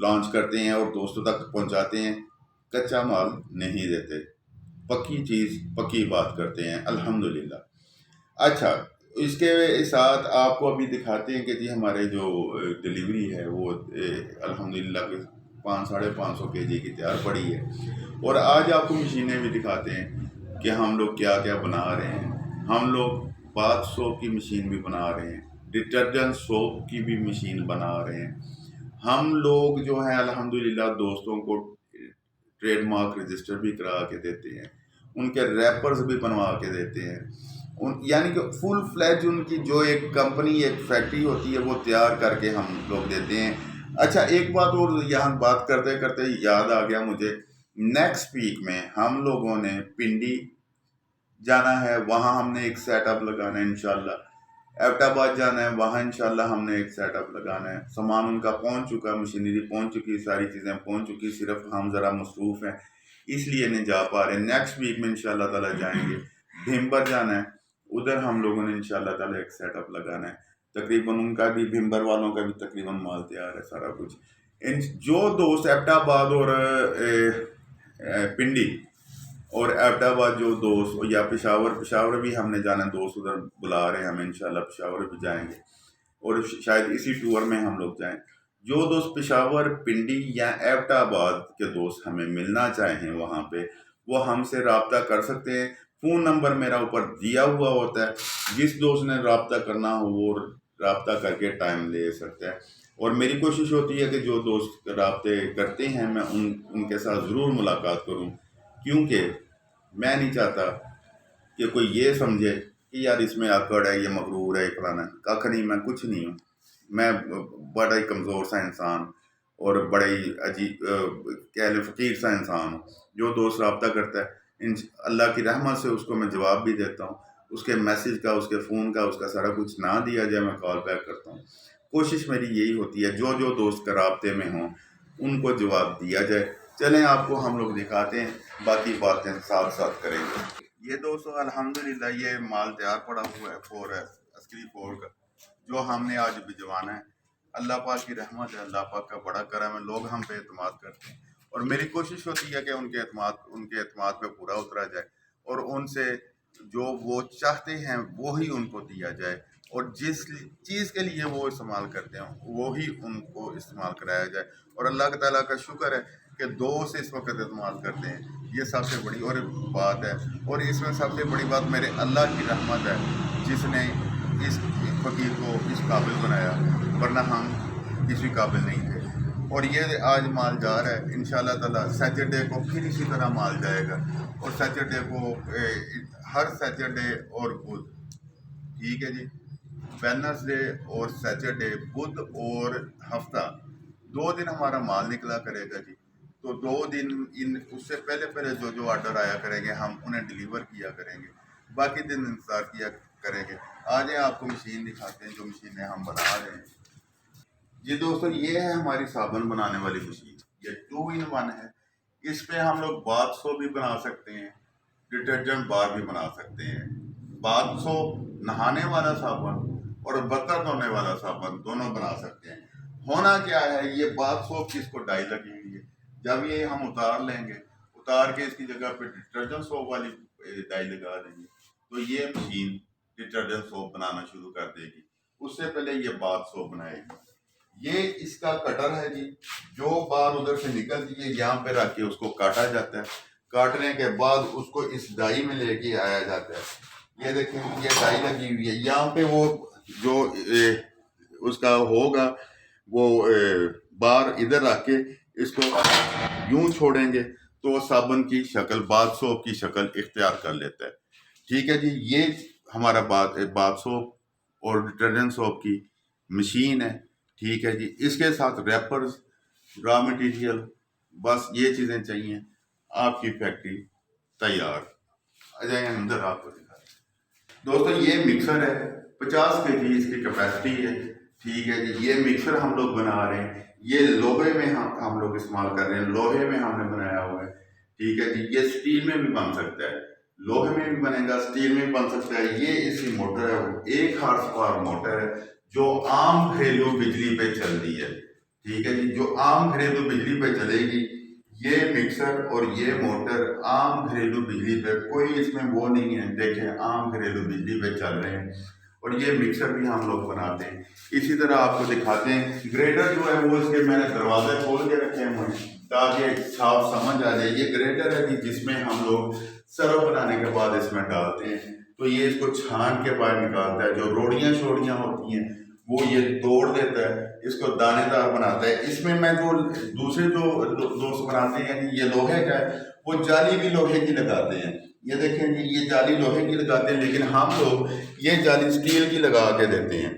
Launch کرتے ہیں اور دوستوں تک پہنچاتے ہیں، کچا مال نہیں دیتے، پکی چیز پکی بات کرتے ہیں الحمدللہ۔ اچھا، اس کے ساتھ آپ کو ابھی دکھاتے ہیں کہ جی ہمارے جو ڈلیوری ہے وہ الحمدللہ 500-550 kg کی تیار پڑی ہے، اور آج آپ کو مشینیں بھی دکھاتے ہیں کہ ہم لوگ کیا کیا بنا رہے ہیں۔ ہم لوگ باتھ سوپ کی مشین بھی بنا رہے ہیں، ڈٹرجنٹ سوپ کی بھی مشین بنا رہے ہیں۔ ہم لوگ جو ہیں الحمدللہ دوستوں کو ٹریڈ مارک رجسٹر بھی کرا کے دیتے ہیں، ان کے ریپرز بھی بنوا کے دیتے ہیں، یعنی کہ فل فلیج ان کی جو ایک کمپنی ایک فیکٹری ہوتی ہے وہ تیار کر کے ہم لوگ دیتے ہیں۔ اچھا، ایک بات اور یہاں بات کرتے کرتے یاد آ گیا مجھے، نیکسٹ ویک میں ہم لوگوں نے پنڈی جانا ہے، وہاں ہم نے ایک سیٹ اپ لگانا ہے انشاءاللہ۔ ایبٹ آباد جانا ہے، وہاں انشاءاللہ ہم نے ایک سیٹ اپ لگانا ہے۔ سامان ان کا پہنچ چکا، مشینری پہنچ چکی، ساری چیزیں پہنچ چکی، صرف ہم ذرا مصروف ہیں اس لیے نہیں جا پا رہے۔ نیکسٹ ویک میں انشاءاللہ تعالیٰ جائیں گے۔ بھمبر جانا ہے، ادھر ہم لوگوں نے انشاءاللہ تعالیٰ ایک سیٹ اپ لگانا ہے، تقریباً ان کا بھی بھمبر والوں کا بھی تقریباً مال تیار ہے سارا کچھ۔ جو دوست ایبٹ آباد اور پنڈی اور ایبٹ آباد جو دوست، یا پشاور بھی ہم نے جانا ہے، دوست ادھر بلا رہے ہیں ہمیں انشاءاللہ، پشاور بھی جائیں گے اور شاید اسی ٹور میں ہم لوگ جائیں۔ جو دوست پشاور، پنڈی یا ایبٹ آباد کے دوست ہمیں ملنا چاہیں وہاں پہ، وہ ہم سے رابطہ کر سکتے ہیں۔ فون نمبر میرا اوپر دیا ہوا ہوتا ہے، جس دوست نے رابطہ کرنا ہو وہ رابطہ کر کے ٹائم لے سکتا ہے، اور میری کوشش ہوتی ہے کہ جو دوست رابطے کرتے ہیں میں ان کے ساتھ ضرور ملاقات کروں، کیونکہ میں نہیں چاہتا کہ کوئی یہ سمجھے کہ یار اس میں آکڑ ہے، یہ مغرور ہے، فلانا ہے۔ کھ نہیں، میں کچھ نہیں ہوں، میں بڑا ہی کمزور سا انسان اور بڑا ہی عجیب کہہ لیں فقیر سا انسان ہوں۔ جو دوست رابطہ کرتا ہے اللہ کی رحمت سے اس کو میں جواب بھی دیتا ہوں، اس کے میسیج کا، اس کے فون کا، اس کا سارا کچھ نہ دیا جائے میں کال بیک کرتا ہوں۔ کوشش میری یہی ہوتی ہے جو دوست رابطے میں ہوں ان کو جواب دیا جائے۔ چلیں آپ کو ہم لوگ دکھاتے ہیں، باقی باتیں ساتھ ساتھ کریں گے۔ یہ دوستو الحمدللہ یہ مال تیار پڑا ہوا ہے عسکری فور کا، جو ہم نے آج بھجوانا ہے۔ اللہ پاک کی رحمت ہے، اللہ پاک کا بڑا کرم ہے، لوگ ہم پہ اعتماد کرتے ہیں، اور میری کوشش ہوتی ہے کہ ان کے اعتماد پہ پورا اترا جائے، اور ان سے جو وہ چاہتے ہیں وہی ان کو دیا جائے، اور جس چیز کے لیے وہ استعمال کرتے ہیں وہی ان کو استعمال کرایا جائے۔ اور اللہ تعالیٰ کا شکر ہے کہ دوست اس وقت استعمال کرتے ہیں، یہ سب سے بڑی اور بات ہے، اور اس میں سب سے بڑی بات میرے اللہ کی رحمت ہے جس نے اس فقیر کو اس قابل بنایا، ورنہ ہم کسی قابل نہیں تھے۔ اور یہ آج مال جا رہا ہے انشاءاللہ تعالیٰ، سیٹرڈے کو پھر اسی طرح مال جائے گا، اور سیٹرڈے کو ہر سیٹرڈے اور بدھ، ٹھیک ہے جی، ویڈنسڈے اور سیٹرڈے، بدھ اور ہفتہ 2 دن ہمارا مال نکلا کرے گا جی۔ تو 2 دن اس سے پہلے جو آرڈر آیا کریں گے ہم انہیں ڈیلیور کیا کریں گے، باقی دن انتظار کیا کریں گے۔ آج آپ کو مشین دکھاتے ہیں جو مشینیں ہم بنا رہے ہیں۔ جی دوستو، یہ ہے ہماری صابن بنانے والی مشین، یہ 2 in 1 ہے۔ اس پہ ہم لوگ باتھ سوپ بھی بنا سکتے ہیں، ڈٹرجنٹ بار بھی بنا سکتے ہیں۔ باتھ سوپ نہانے والا صابن اور برتن دھونے والا صابن دونوں بنا سکتے ہیں۔ ہونا کیا ہے، یہ باتھ سوپ کی اس کو ڈائی لگی ہوئی ہے، جب یہ ہم اتار لیں گے، اتار کے اس کی جگہ پہ ڈٹرجنٹ سوپ والی ڈائی لگا دیں گے، تو یہ مشین ڈٹرجنٹ سوپ بنانا شروع کر دے گی۔ اس سے پہلے یہ باتھ سوپ بنائے گی۔ یہ اس کا کٹر ہے جی، جو بار ادھر سے نکلتی ہے یہاں پہ رکھ کے اس کو کاٹا جاتا ہے، کاٹنے کے بعد اس کو اس ڈائی میں لے کے آیا جاتا ہے۔ یہ دیکھیں یہ ڈائی لگی ہوئی ہے، یہاں پہ وہ جو اس کا ہوگا وہ بار ادھر رکھ کے اس کو یوں چھوڑیں گے تو صابن کی شکل، باتھ سوپ کی شکل اختیار کر لیتا ہے۔ ٹھیک ہے جی، یہ ہمارا باتھ سوپ اور ڈٹرجنٹ سوپ کی مشین ہے۔ ٹھیک ہے جی، اس کے ساتھ ریپرز، را مٹیریل، بس یہ چیزیں چاہیے، آپ کی فیکٹری تیار۔ آ جائیں اندر، آپ کو دکھائیں۔ دوستو یہ مکسر ہے، 50 kg اس کی کیپیسٹی ہے۔ ٹھیک ہے جی، یہ مکسر ہم لوگ بنا رہے ہیں، یہ لوہے میں ہم لوگ استعمال کر رہے ہیں، لوہے میں ہم نے بنایا ہوا ہے۔ ٹھیک ہے جی، یہ سٹیل میں بھی بن سکتا ہے، لوہے میں بھی بنے گا، سٹیل میں بھی بن سکتا ہے۔ یہ اس کی موٹر ہے، 1 ہارس پاور موٹر ہے جو عام گھریلو بجلی پہ چلتی ہے۔ ٹھیک ہے جی، جو عام گھریلو بجلی پہ چلے گی، یہ مکسر اور یہ موٹر عام گھریلو بجلی پہ، کوئی اس میں وہ نہیں ہے، دیکھیں عام گھریلو بجلی پہ چل رہے ہیں، اور یہ مکسر بھی ہم لوگ بناتے ہیں۔ اسی طرح آپ کو دکھاتے ہیں گریٹر جو ہے وہ اس کے میں نے دروازے کھول کے رکھے ہوئے ہیں تاکہ صاف سمجھ آ جائے۔ یہ گریٹر ہے جس میں ہم لوگ سرو بنانے کے بعد اس میں ڈالتے ہیں، تو یہ اس کو چھان کے باہر نکالتا ہے، جو روڑیاں شوڑیاں ہوتی ہیں وہ یہ توڑ دیتا ہے، اس کو دانے دار بناتا ہے۔ اس میں جو دوسرے جو دوست بناتے ہیں یہ لوہے کا ہے، وہ جالی بھی لوہے کی لگاتے ہیں۔ یہ دیکھیں جی، یہ جالی لوہے کی لگاتے ہیں، لیکن ہم لوگ یہ جالی سٹیل کی لگا کے دیتے ہیں۔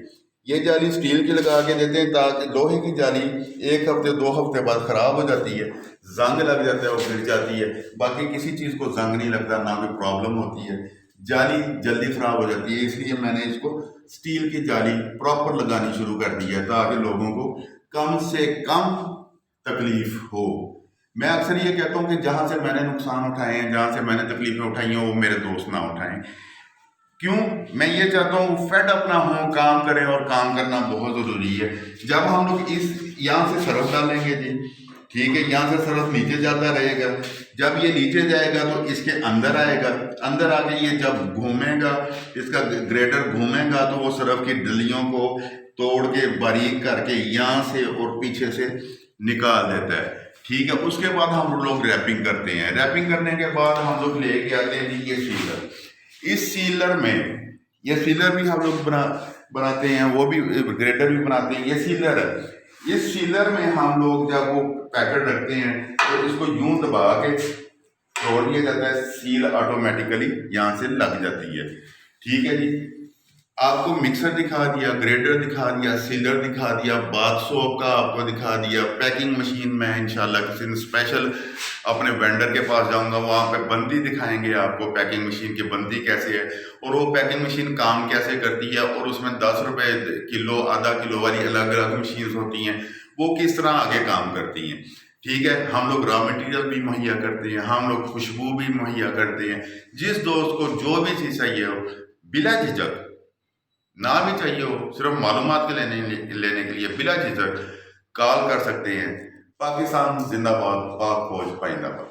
یہ جالی سٹیل کی لگا کے دیتے ہیں تاکہ لوہے کی جالی 1 ہفتے 2 ہفتے بعد خراب ہو جاتی ہے، زنگ لگ جاتا ہے، وہ گر جاتی ہے۔ باقی کسی چیز کو زنگ نہیں لگتا، نہ کوئی پرابلم ہوتی ہے، جالی جلدی خراب ہو جاتی ہے۔ اس لیے میں نے اس کو سٹیل کی جالی پراپر لگانی شروع کر دی ہے تاکہ لوگوں کو کم سے کم تکلیف ہو۔ میں اکثر یہ کہتا ہوں کہ جہاں سے میں نے نقصان اٹھائے ہیں، جہاں سے میں نے تکلیفیں اٹھائی ہیں، وہ میرے دوست نہ اٹھائیں۔ کیوں؟ میں یہ چاہتا ہوں فیڈ اپنا ہوں، کام کریں، اور کام کرنا بہت ضروری ہے۔ جب ہم لوگ یہاں سے سرف ڈالیں گے جی، ٹھیک ہے، یہاں سے سرف نیچے جاتا رہے گا، جب یہ نیچے جائے گا تو اس کے اندر آئے گا، اندر آ کے یہ جب گھومے گا، اس کا گریٹر گھومے گا تو وہ سرف کی ڈلیوں کو توڑ کے باریک کر کے یہاں سے اور پیچھے سے نکال دیتا ہے، ٹھیک ہے۔ اس کے بعد ہم لوگ ریپنگ کرتے ہیں۔ ریپنگ کرنے کے بعد ہم لوگ لے کے آتے ہیں جی یہ سیلر۔ اس سیلر میں، یہ سیلر بھی ہم لوگ بناتے ہیں، وہ بھی گریٹر بھی بناتے ہیں، یہ سیلر ہے۔ اس سیلر میں ہم لوگ جب وہ پیکٹ رکھتے ہیں تو اس کو یوں دبا کے چھوڑ دیا جاتا ہے، سیل آٹومیٹیکلی یہاں سے لگ جاتی ہے، ٹھیک ہے جی۔ آپ کو مکسر دکھا دیا، گریٹر دکھا دیا، سیلر دکھا دیا، باتھ سوپ کا آپ کو دکھا دیا، پیکنگ مشین میں انشاءاللہ کسی دن اسپیشل اپنے وینڈر کے پاس جاؤں گا، وہاں پہ بندی دکھائیں گے آپ کو، پیکنگ مشین کی بندی کیسے ہے، اور وہ پیکنگ مشین کام کیسے کرتی ہے، اور اس میں 10 روپے کلو، آدھا کلو والی الگ الگ مشینز ہوتی ہیں، وہ کس طرح آگے کام کرتی ہیں، ٹھیک ہے۔ ہم لوگ را مٹیریل بھی مہیا کرتے ہیں، ہم لوگ خوشبو بھی مہیا کرتے ہیں۔ جس دوست کو جو بھی چیز چاہیے ہو، بلا جھجک، نہ بھی چاہیے ہو، صرف معلومات کے لینے کے لیے بلا جھجک کال کر سکتے ہیں۔ پاکستان زندہ باد، پاک فوج پائندہ باد۔